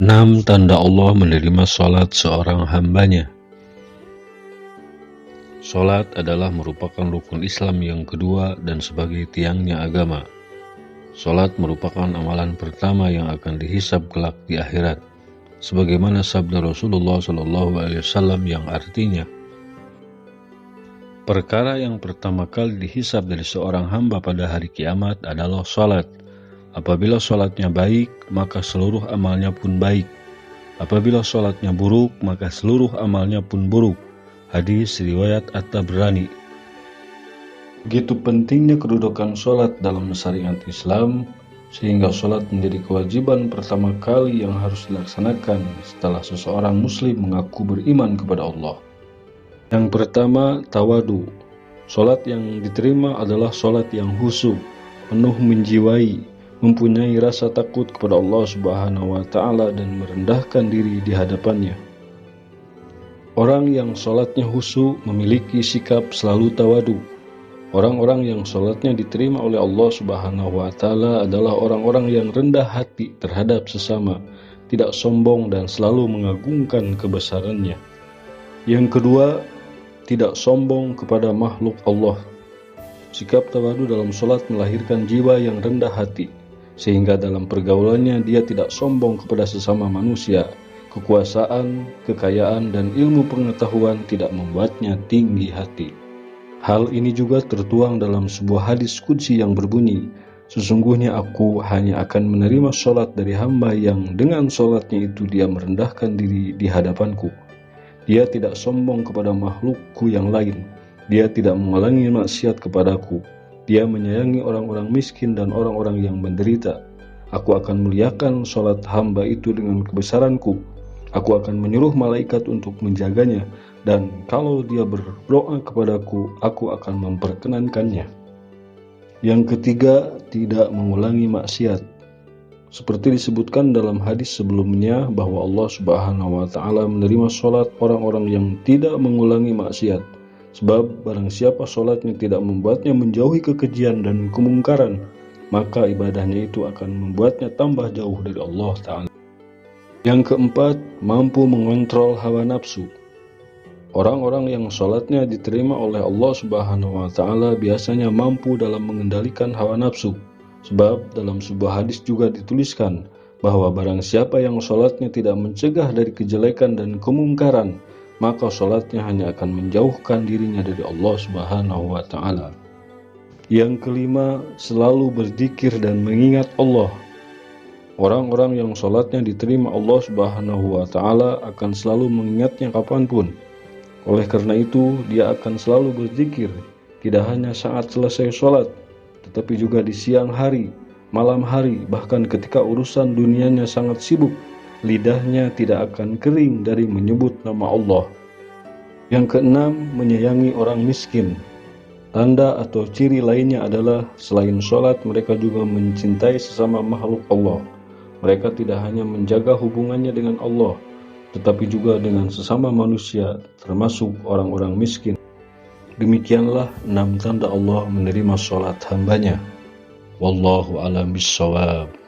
6 tanda Allah menerima salat seorang hambanya. Salat adalah merupakan rukun Islam yang kedua dan sebagai tiangnya agama. Salat merupakan amalan pertama yang akan dihisab kelak di akhirat, sebagaimana sabda Rasulullah SAW yang artinya, perkara yang pertama kali dihisab dari seorang hamba pada hari kiamat adalah salat. Apabila salatnya baik, maka seluruh amalnya pun baik. Apabila salatnya buruk, maka seluruh amalnya pun buruk. Hadis riwayat At-Tabrani. Begitu pentingnya kedudukan salat dalam syariat Islam, sehingga salat menjadi kewajiban pertama kali yang harus dilaksanakan setelah seseorang muslim mengaku beriman kepada Allah. Yang pertama, tawadu. Salat yang diterima adalah salat yang khusyuk, penuh menjiwai, mempunyai rasa takut kepada Allah Subhanahu wa Ta'ala dan merendahkan diri di hadapannya. Orang yang salatnya khusyuk memiliki sikap selalu tawadu. Orang-orang yang salatnya diterima oleh Allah Subhanahu wa Ta'ala adalah orang-orang yang rendah hati terhadap sesama, tidak sombong dan selalu mengagungkan kebesarannya. Yang kedua, tidak sombong kepada makhluk Allah. Sikap tawadu dalam salat melahirkan jiwa yang rendah hati, sehingga dalam pergaulannya dia tidak sombong kepada sesama manusia. Kekuasaan, kekayaan, dan ilmu pengetahuan tidak membuatnya tinggi hati. Hal ini juga tertuang dalam sebuah hadis qudsi yang berbunyi, sesungguhnya aku hanya akan menerima salat dari hamba yang dengan salatnya itu dia merendahkan diri di hadapanku. Dia tidak sombong kepada makhlukku yang lain. Dia tidak mengulangi maksiat kepadaku. Dia menyayangi orang-orang miskin dan orang-orang yang menderita. Aku akan muliakan salat hamba itu dengan kebesaranku. Aku akan menyuruh malaikat untuk menjaganya, dan kalau dia berdoa kepadaku, aku akan memperkenankannya. Yang ketiga, tidak mengulangi maksiat. Seperti disebutkan dalam hadis sebelumnya bahwa Allah Subhanahu wa Ta'ala menerima salat orang-orang yang tidak mengulangi maksiat. Sebab barang siapa salatnya tidak membuatnya menjauhi kekejian dan kemungkaran, maka ibadahnya itu akan membuatnya tambah jauh dari Allah Ta'ala. Yang keempat, mampu mengontrol hawa nafsu. Orang-orang yang salatnya diterima oleh Allah Subhanahu wa Ta'ala biasanya mampu dalam mengendalikan hawa nafsu. Sebab dalam sebuah hadis juga dituliskan bahwa barang siapa yang salatnya tidak mencegah dari kejelekan dan kemungkaran, maka salatnya hanya akan menjauhkan dirinya dari Allah Subhanahu wa Ta'ala. Yang kelima, selalu berzikir dan mengingat Allah. Orang-orang yang salatnya diterima Allah Subhanahu wa Ta'ala akan selalu mengingatnya kapanpun. Oleh karena itu, dia akan selalu berzikir, tidak hanya saat selesai salat, tetapi juga di siang hari, malam hari, bahkan ketika urusan dunianya sangat sibuk. Lidahnya tidak akan kering dari menyebut nama Allah. Yang keenam, menyayangi orang miskin. Tanda atau ciri lainnya adalah selain sholat, mereka juga mencintai sesama makhluk Allah. Mereka tidak hanya menjaga hubungannya dengan Allah, tetapi juga dengan sesama manusia, termasuk orang-orang miskin. Demikianlah 6 tanda Allah menerima sholat hambanya. Wallahu a'lam bishawab.